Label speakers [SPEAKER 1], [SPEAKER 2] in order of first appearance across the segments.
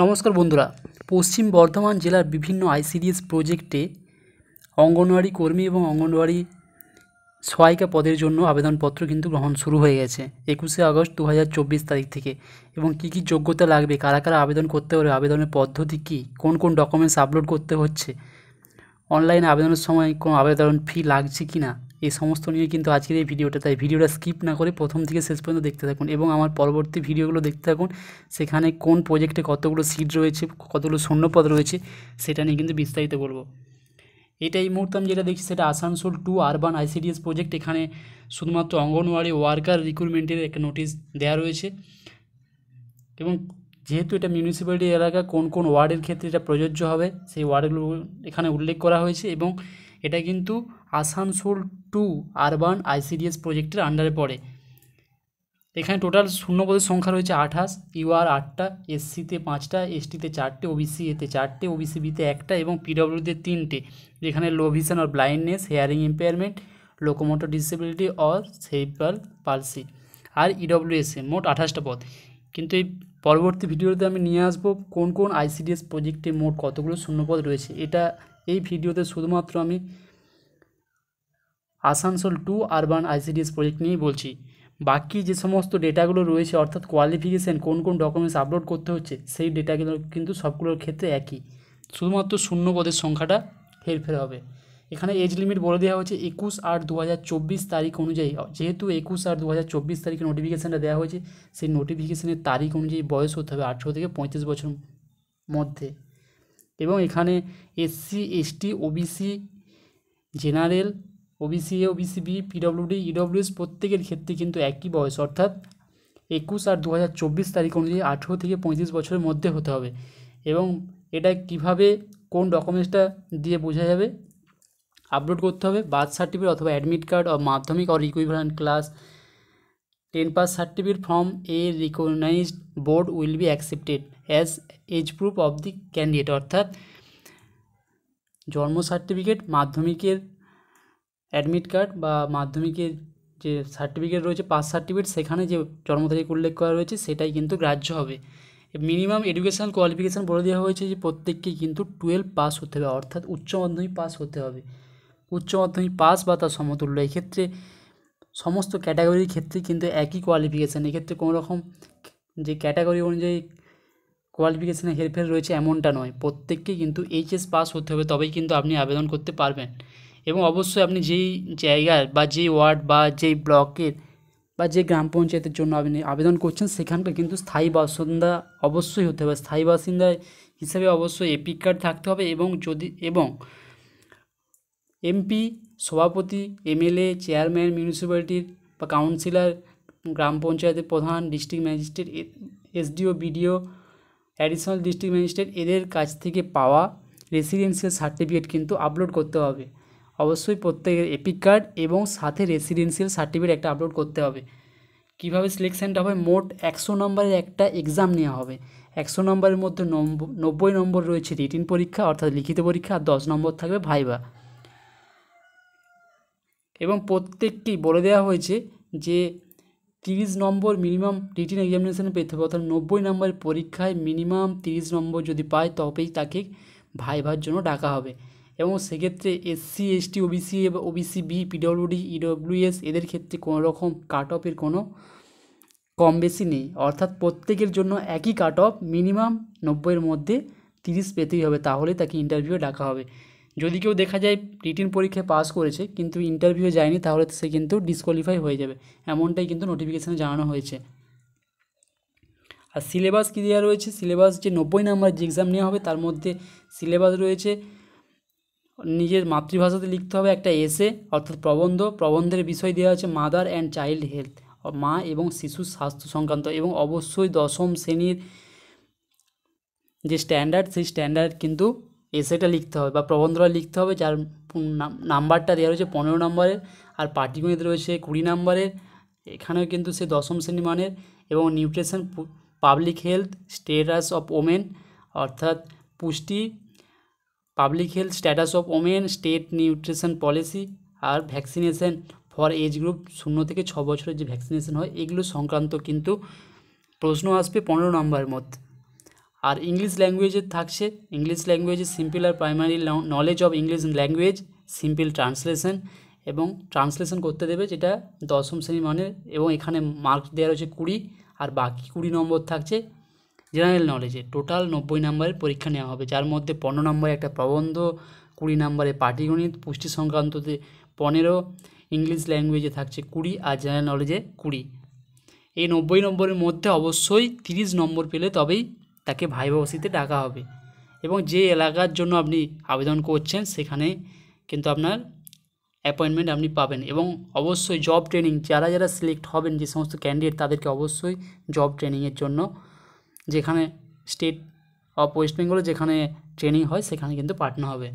[SPEAKER 1] নমস্কার বন্ধুরা, পশ্চিম বর্ধমান জেলার বিভিন্ন আইসিডিএস প্রজেক্টে অঙ্গনওয়াড়ি কর্মী এবং অঙ্গনওয়াড়ি সহায়িকা পদের জন্য আবেদনপত্র কিন্তু গ্রহণ শুরু হয়ে গেছে 21শে আগস্ট 2024 তারিখ থেকে। এবং কী কী যোগ্যতা লাগবে, কারা কারা আবেদন করতে পারবে, আবেদনের পদ্ধতি কী, কোন কোন ডকুমেন্টস আপলোড করতে হচ্ছে, অনলাইনে আবেদনের সময় কোনো আবেদন ফি লাগছে কি না, এই সমস্ত নিয়ে কিন্তু আজকের এই ভিডিওটা। তাই ভিডিওটা স্কিপ না করে প্রথম থেকে শেষ পর্যন্ত দেখতে থাকুন এবং আমার পরবর্তী ভিডিওগুলো দেখতে থাকুন। সেখানে কোন প্রজেক্টে কতগুলো সিট রয়েছে, কতগুলো শূন্যপদ রয়েছে, সেটা নিয়ে কিন্তু বিস্তারিত বলবো। এটা এই মুহূর্তে আমি যেটা দেখছি সেটা আসানসোল 2 আরবান আইসিডিএস প্রজেক্ট। এখানে শুধুমাত্র অঙ্গনওয়াড়ি ওয়ার্কার রিক্রুটমেন্টের একটা নোটিশ দেওয়া রয়েছে এবং যেহেতু এটা মিউনিসিপ্যালিটি এলাকা, কোন কোন ওয়ার্ডের ক্ষেত্রে এটা প্রযোজ্য হবে সেই ওয়ার্ডগুলো এখানে উল্লেখ করা হয়েছে। এবং এটা কিন্তু আসানসোল 2 আরবান আইসিডিএস প্রজেক্টের আন্ডারে পড়ে। এখানে টোটাল শূন্যপদের সংখ্যা রয়েছে 28, ইউআর 8টা, এসসিতে 5টা, এসটিতে 4টে, ওবিসি এতে 4টে, ওবিসি বিতে 1টা এবং পিডব্লিউতে 3টে, যেখানে low vision or blindness, hearing impairment, locomotor disability or cerebral palsy. আর ইডব্লিউএসএ মোট 28টা পদ। কিন্তু এই পরবর্তী ভিডিওতে আমি নিয়ে আসবো কোন কোন আইসিডিএস প্রজেক্টে মোট কতগুলো শূন্যপদ রয়েছে। এটা এই ভিডিওতে শুধুমাত্র আমি আসানসোল 2 আরবান আইসিডিএস প্রজেক্ট নিয়েই বলছি। বাকি যে সমস্ত ডেটাগুলো রয়েছে, অর্থাৎ কোয়ালিফিকেশান, কোন কোন ডকুমেন্টস আপলোড করতে হচ্ছে, সেই ডেটাগুলো কিন্তু সবগুলোর ক্ষেত্রে একই, শুধুমাত্র শূন্যপদের সংখ্যাটা হেরফের হবে। এখানে এজ লিমিট বলে দেওয়া হয়েছে 21/8/2024 তারিখ অনুযায়ী। যেহেতু 21/8/2024 তারিখে নোটিফিকেশানটা দেওয়া হয়েছে, সেই নোটিফিকেশানের তারিখ অনুযায়ী বয়স হতে হবে 18 থেকে 35 বছর মধ্যে। এবং এখানে SC, ST, OBC, general, OBC A, OBC B, PWD, EWS প্রত্যেকের ক্ষেত্রে কিন্তু একই বয়স, অর্থাৎ 21/8/2024 তারিখ অনুযায়ী 18 থেকে 35 বছরের মধ্যে হতে হবে। এবং এটা কিভাবে, কোন ডকুমেন্টসটা দিয়ে বোঝা যাবে, আপলোড করতে হবে বার্থ সার্টিফিকেট অথবা admit card or Madhyamik or equivalent class 10 pass certificate from a recognised board will be accepted as age proof of the candidate. অর্থাৎ জন্ম সার্টিফিকেট, মাধ্যমিকের অ্যাডমিট কার্ড বা মাধ্যমিকের যে সার্টিফিকেট রয়েছে, পাস সার্টিফিকেট, সেখানে যে জন্ম তারিখ উল্লেখ করা রয়েছে সেটাই কিন্তু গ্রাহ্য হবে। মিনিমাম এডুকেশনাল কোয়ালিফিকেশান বলে দেওয়া হয়েছে যে প্রত্যেককে কিন্তু 12 পাস হতে হবে, অর্থাৎ উচ্চ মাধ্যমিক পাস হতে হবে। উচ্চ মাধ্যমিক পাস বা তার সমতুল্য। এক্ষেত্রে সমস্ত ক্যাটাগরির ক্ষেত্রে কিন্তু একই কোয়ালিফিকেশান। এক্ষেত্রে কোনো রকম যে ক্যাটাগরি অনুযায়ী কোয়ালিফিকেশানে হেরফের রয়েছে এমনটা নয়, প্রত্যেককে কিন্তু এইচএস পাস হতে হবে, তবেই কিন্তু আপনি আবেদন করতে পারবেন। এবং অবশ্যই আপনি যেই জায়গার বা যেই ওয়ার্ড বা যেই ব্লকের বা যে গ্রাম পঞ্চায়েতের জন্য আপনি আবেদন করছেন, সেখানকার কিন্তু স্থায়ী বাসিন্দা অবশ্যই হতে হবে। স্থায়ী বাসিন্দা হিসেবে অবশ্যই এপিক কার্ড থাকতে হবে এবং এমপি, সভাপতি, এমএলএ, চেয়ারম্যান মিউনিসিপ্যালিটির বা কাউন্সিলর, গ্রাম পঞ্চায়েতের প্রধান, district magistrate, SDO, BDO, additional district magistrate, এদের কাছ থেকে পাওয়া রেসিডেন্সিয়াল সার্টিফিকেট কিন্তু আপলোড করতে হবে। অবশ্যই প্রত্যেকের এপিক কার্ড এবং সাথে রেসিডেন্সিয়াল সার্টিফিকেট একটা আপলোড করতে হবে। কীভাবে সিলেকশানটা হবে, মোট 100 নম্বরের একটা এক্সাম নেওয়া হবে। 100 নম্বরের মধ্যে 90 নম্বর রয়েছে রিটিন পরীক্ষা অর্থাৎ লিখিত পরীক্ষা, আর 10 নম্বর থাকবে ভাইভা। এবং প্রত্যেকটি বলে দেওয়া হয়েছে যে 30 নম্বর মিনিমাম রিটিন এক্সামিনেশানে পেতে হবে, অর্থাৎ 90 নম্বরের পরীক্ষায় মিনিমাম 30 নম্বর যদি পায় তবেই তাকে ভাইভার জন্য ডাকা হবে। এবং সেক্ষেত্রে এসসি, এসটি, ওবিসি এবং ওবিসি বি, পিডব্লিউডি, ইডব্লিউএস এদের ক্ষেত্রে কোনো রকম কাট অফের কোনো কম বেশি নেই, অর্থাৎ প্রত্যেকের জন্য একই কাট অফ, মিনিমাম 90-এর মধ্যে 30 পেতেই হবে, তাহলে তাকে ইন্টারভিউ ডাকা হবে। যদি কেউ দেখা যায় রিটিন পরীক্ষায় পাস করেছে কিন্তু ইন্টারভিউ যায়নি, তাহলে সে কিন্তু ডিসকোয়ালিফাই হয়ে যাবে, এমনটাই কিন্তু নোটিফিকেশানে জানানো হয়েছে। আর সিলেবাস কী দেওয়া রয়েছে, সিলেবাস যে 90 নম্বরের যে এক্সাম নেওয়া হবে তার মধ্যে সিলেবাস রয়েছে নিজের মাতৃভাষাতে লিখতে হবে একটা এসে অর্থাৎ প্রবন্ধ। প্রবন্ধের বিষয় দেওয়া আছে মাদার অ্যান্ড চাইল্ড হেলথ, মা এবং শিশুর স্বাস্থ্য সংক্রান্ত। এবং অবশ্যই 10ম শ্রেণীর যে স্ট্যান্ডার্ড, সেই স্ট্যান্ডার্ড কিন্তু এসেটা লিখতে হবে বা প্রবন্ধটা লিখতে হবে, যার নাম্বারটা দেওয়া রয়েছে 15 নম্বরের, আর পাটিগণিত রয়েছে 20 নম্বরের। এখানেও কিন্তু সে 10ম শ্রেণী মানের। এবং nutrition, public health, status of women অর্থাৎ পুষ্টি, public health, status of women, state nutrition policy, আর ভ্যাকসিনেশন ফর এজ গ্রুপ 0 থেকে 6 বছরের যে ভ্যাকসিনেশন হয়, এগুলো সংক্রান্ত কিন্তু প্রশ্ন আসবে 15 নম্বরের মধ্যে। আর ইংলিশ ল্যাঙ্গুয়েজে থাকছে ইংলিশ ল্যাঙ্গুয়েজে সিম্পল আর primary knowledge of English language, simple translation, এবং ট্রান্সলেশন করতে দেবে যেটা দশম শ্রেণী মানের, এবং এখানে মার্কস দেওয়া রয়েছে 20, আর বাকি 20 নম্বর থাকছে জেনারেল নলেজে। টোটাল 90 নম্বরের পরীক্ষা নেওয়া হবে, যার মধ্যে 15 নম্বরে একটা প্রবন্ধ, 20 নম্বরে পাটিগণিত, পুষ্টি সংক্রান্ততে 15, ইংলিশ ল্যাঙ্গুয়েজে থাকছে 20, আর জেনারেল নলেজে 20। এই 90 নম্বরের মধ্যে অবশ্যই 30 নম্বর পেলে তবেই তাকে ভাইভা বসিতে ডাকা হবে, এবং যে এলাকার জন্য আপনি আবেদন করছেন সেখানে কিন্তু আপনার অ্যাপয়েন্টমেন্ট আপনি পাবেন। এবং অবশ্যই জব ট্রেনিং, যারা যারা সিলেক্ট হবেন যে সমস্ত ক্যান্ডিডেট, তাদেরকে অবশ্যই জব ট্রেনিংয়ের জন্য যেখানে স্টেট অফ ওয়েস্ট বেঙ্গলে যেখানে ট্রেনিং হয় সেখানে কিন্তু পাঠানো হবে।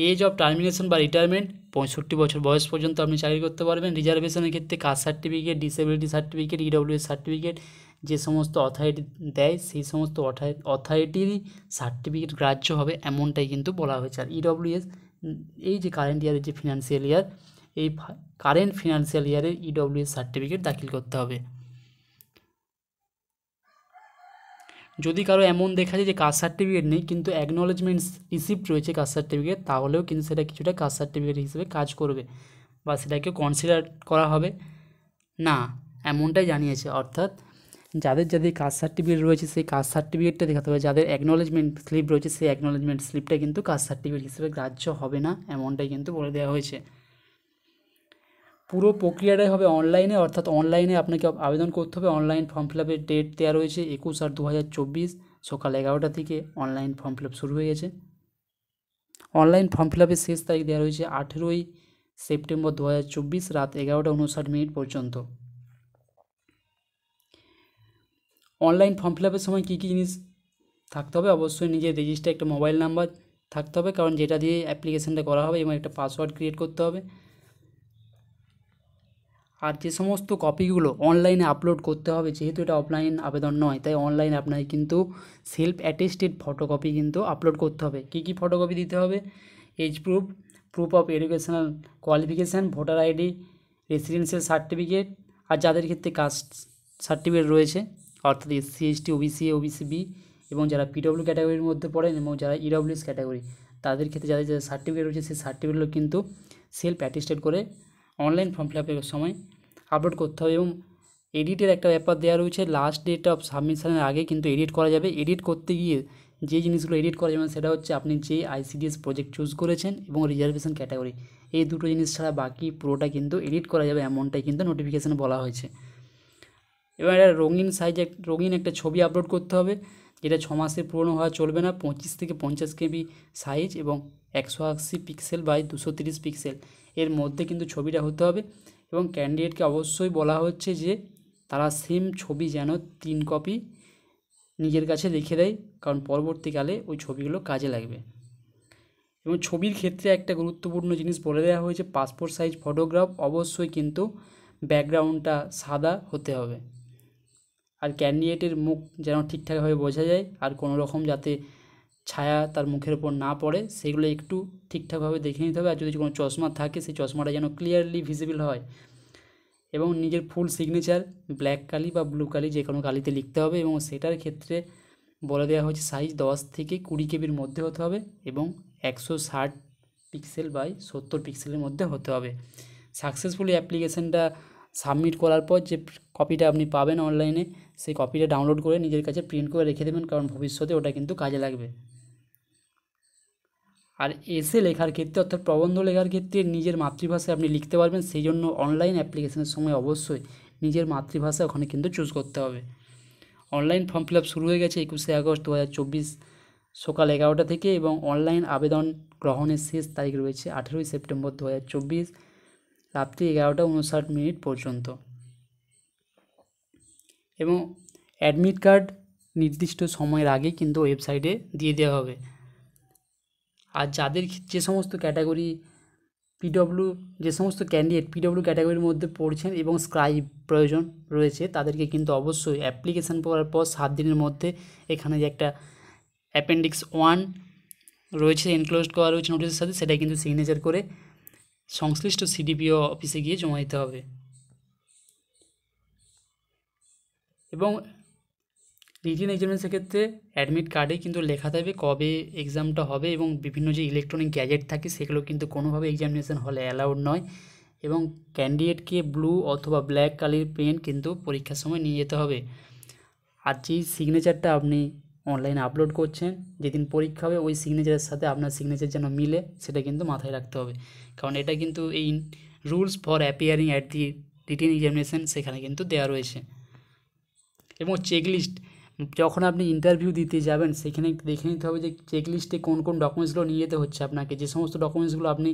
[SPEAKER 1] এজ অফ টার্মিনেশন বা রিটায়ারমেন্ট 65 বছর বয়স পর্যন্ত আপনি চাকরি করতে পারবেন। রিজার্ভেশনের ক্ষেত্রে caste certificate, disability certificate, EWS certificate যে সমস্ত অথরিটি দেয় সেই সমস্ত অথরিটিরই সার্টিফিকেট গ্রাহ্য হবে, এমনটাই কিন্তু বলা হয়েছে। আর ইডব্লিউএস এই যে কারেন্ট ইয়ারের যে ফিনান্সিয়াল ইয়ার, এই কারেন্ট ফিনান্সিয়াল ইয়ারের ইডব্লিউএস সার্টিফিকেট দাখিল করতে হবে। যদি কারো এমন দেখা যায় যে কাস্ট সার্টিফিকেট নেই কিন্তু অ্যাকনলেজমেন্ট রিসিপ্ট রয়েছে কাস্ট সার্টিফিকেট, তাহলেও কিন্তু সেটা কিছুটা কাস্ট সার্টিফিকেট হিসেবে কাজ করবে বা সেটাকে কনসিডার করা হবে না, এমনটাই জানিয়েছে। অর্থাৎ যাদের যাদের কাস্ট সার্টিফিকেট রয়েছে সেই কাস্ট সার্টিফিকেটটা দেখাতে হবে, যাদের অ্যাকনলেজমেন্ট স্লিপ রয়েছে সেই অ্যাকনলেজমেন্ট স্লিপটা কিন্তু কাস্ট সার্টিফিকেট হিসেবে গ্রাহ্য হবে না, এমনটাই কিন্তু বলে দেওয়া হয়েছে। পুরো প্রক্রিয়াটাই হবে অনলাইনে, অর্থাৎ অনলাইনে আপনাকে আবেদন করতে হবে। অনলাইন ফর্ম ফিল আপের ডেট দেওয়া রয়েছে 21/8/2024 সকাল 11টা থেকে অনলাইন ফর্ম ফিল আপ শুরু হয়ে গেছে। অনলাইন ফর্ম ফিল আপের শেষ তারিখ দেওয়া রয়েছে 18 সেপ্টেম্বর 2024 রাত 11:59 পর্যন্ত। অনলাইন ফর্ম ফিল আপের সময় কী কী জিনিস থাকতে হবে? অবশ্যই নিজের রেজিস্টার একটা মোবাইল নাম্বার থাকতে হবে, কারণ যেটা দিয়ে অ্যাপ্লিকেশানটা করা হবে, এবং একটা পাসওয়ার্ড ক্রিয়েট করতে হবে। আর যে সমস্ত কপিগুলো অনলাইনে আপলোড করতে হবে, যেহেতু এটা অফলাইন আবেদন নয়, তাই অনলাইনে আপনাকে কিন্তু সেলফ অ্যাটেস্টেড ফটোকপি কিন্তু আপলোড করতে হবে। কী কী ফটোকপি দিতে হবে? Age proof, proof of educational qualification, voter ID, residential certificate, আর যাদের ক্ষেত্রে কাস্ট সার্টিফিকেট রয়েছে অর্থাৎ SC ST OBC OBC B, এবং যারা পিডব্লিউ ক্যাটাগরির মধ্যে পড়েন এবং যারা ইডব্লিউএস ক্যাটাগরি, তাদের ক্ষেত্রে যাদের যাদের সার্টিফিকেট রয়েছে সেই সার্টিফিকেটগুলো কিন্তু সেলফ অ্যাটেস্টেড করে অনলাইন ফর্ম ফিল আপের সময় আপলোড করতে হবে। এবং এডিটের একটা ব্যাপার দেওয়া রয়েছে, লাস্ট ডেট অফ সাবমিশনের আগে কিন্তু এডিট করা যাবে। এডিট করতে গিয়ে যে জিনিসগুলো এডিট করা যাবে সেটা হচ্ছে আপনি যে ICDS প্রজেক্ট চুজ করেছেন এবং রিজার্ভেশন ক্যাটাগরি, এই দুটো জিনিস ছাড়া বাকি পুরোটা কিন্তু এডিট করা যাবে, এমনটাই কিন্তু নোটিফিকেশানে বলা হয়েছে। এবার একটা রঙিন একটা ছবি আপলোড করতে হবে, যেটা 6 মাসের পুরনো হওয়া চলবে না, 25 থেকে 50 KB সাইজ এবং 180 পিক্সেল বাই 230 পিক্সেল এর মধ্যে কিন্তু ছবিটা হতে হবে। এবং ক্যান্ডিডেটকে অবশ্যই বলা হচ্ছে যে তারা সেম ছবি যেন 3 কপি নিজের কাছে রেখে দেয়, কারণ পরবর্তীকালে ওই ছবিগুলো কাজে লাগবে। এবং ছবির ক্ষেত্রে একটা গুরুত্বপূর্ণ জিনিস বলে দেওয়া হয়েছে, পাসপোর্ট সাইজ ফটোগ্রাফ অবশ্যই কিন্তু ব্যাকগ্রাউন্ডটা সাদা হতে হবে, আর ক্যান্ডিডেটের মুখ যেন ঠিকঠাকভাবে বোঝা যায়, আর কোনো রকম যাতে ছায়া তার মুখের ওপর না পড়ে সেগুলো একটু ঠিকঠাকভাবে দেখে নিতে হবে। আর যদি কোনো চশমা থাকে সেই চশমাটা যেন ক্লিয়ারলি ভিজিবল হয়, এবং নিজের ফুল সিগনেচার ব্ল্যাক কালি বা ব্লু কালি যে কোনো কালিতে লিখতে হবে। এবং সেটার ক্ষেত্রে বলে দেওয়া হয়েছে সাইজ 10 থেকে 20 KBর মধ্যে হতে হবে এবং 160 পিক্সেল বাই 70 পিক্সেলের মধ্যে হতে হবে। সাকসেসফুলি অ্যাপ্লিকেশানটা সাবমিট করার পর যে কপিটা আপনি পাবেন অনলাইনে, সেই কপিটা ডাউনলোড করে নিজের কাছে প্রিন্ট করে রেখে দেবেন, কারণ ভবিষ্যতে ওটা কিন্তু কাজে লাগবে। আর এসে লেখার ক্ষেত্রে অর্থাৎ প্রবন্ধ লেখার ক্ষেত্রে নিজের মাতৃভাষায় আপনি লিখতে পারবেন, সেই জন্য অনলাইন অ্যাপ্লিকেশনের সময় অবশ্যই নিজের মাতৃভাষা ওখানে কিন্তু চুজ করতে হবে। অনলাইন ফর্ম ফিল আপ শুরু হয়ে গেছে 21 আগস্ট 2024 সকাল 11টা থেকে, এবং অনলাইন আবেদন গ্রহণের শেষ তারিখ রয়েছে 18 সেপ্টেম্বর 2024 রাত্রি 11:59 পর্যন্ত। এবং অ্যাডমিট কার্ড নির্দিষ্ট সময়ের আগে কিন্তু ওয়েবসাইটে দিয়ে দেওয়া হবে। আর যাদের যে সমস্ত ক্যাটাগরি যে সমস্ত ক্যান্ডিডেট পিডব্লিউ ক্যাটাগরির মধ্যে পড়ছেন এবং স্ক্রাইব প্রয়োজন রয়েছে, তাদেরকে কিন্তু অবশ্যই অ্যাপ্লিকেশান করার পর 7 দিনের মধ্যে এখানে যে একটা অ্যাপেন্ডিক্স 1 রয়েছে এনক্লোজড করা রয়েছে নোটিশের সাথে, সেটা কিন্তু সিগনেচার করে সংশ্লিষ্ট CDPO অফিসে গিয়ে জমা দিতে হবে। এবং রিটেন এক্সামিনেশনের ক্ষেত্রে অ্যাডমিট কার্ডে কিন্তু লেখা থাকবে কবে এক্সামটা হবে এবং বিভিন্ন যে ইলেকট্রনিক গ্যাজেট থাকে সেগুলো কিন্তু কোনোভাবে এক্সামিনেশন হলে অ্যালাউড নয়, এবং ক্যান্ডিডেটকে ব্লু অথবা ব্ল্যাক কালারের পেন কিন্তু পরীক্ষার সময় নিয়ে যেতে হবে। আর যেই সিগনেচারটা আপনি অনলাইনে আপলোড করছেন, যেদিন পরীক্ষা হবে ওই সিগনেচারের সাথে আপনার সিগনেচার যেন মিলে সেটা কিন্তু মাথায় রাখতে হবে, কারণ এটা কিন্তু এই rules for appearing at the written examination সেখানে কিন্তু দেওয়া রয়েছে। এবং চেকলিস্ট, যখন আপনি ইন্টারভিউ দিতে যাবেন সেখানে দেখে নিতে হবে যে চেকলিস্টে কোন কোন ডকুমেন্টসগুলো নিয়ে যেতে হচ্ছে আপনাকে। যে সমস্ত ডকুমেন্টসগুলো আপনি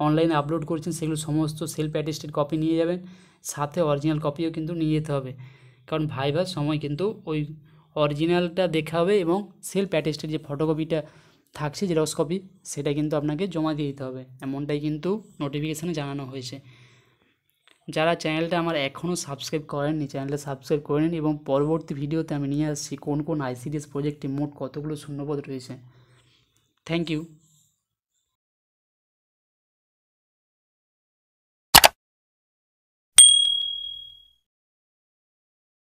[SPEAKER 1] অনলাইনে আপলোড করছেন সেগুলো সমস্ত সেলফ অ্যাটেস্টেড কপি নিয়ে যাবেন, সাথে অরিজিনাল কপিও কিন্তু নিয়ে যেতে হবে, কারণ ভাইভার সময় কিন্তু ওই অরিজিনালটা দেখা হবে এবং সেলফ অ্যাটেস্টেড যে ফটোকপিটা থাকছে জেরক্স কপি সেটা কিন্তু আপনাকে জমা দিয়ে দিতে হবে, এমনটাই কিন্তু নোটিফিকেশানে জানানো হয়েছে। যারা চ্যানেলটা আমার এখনও সাবস্ক্রাইব করেননি চ্যানেলটা সাবস্ক্রাইব করে নিন, এবং পরবর্তী ভিডিওতে আমি নিয়ে আসছি কোন কোন আইসিডিএস প্রজেক্টে মোট কতগুলো শূন্যপদ রয়েছে। Thank you.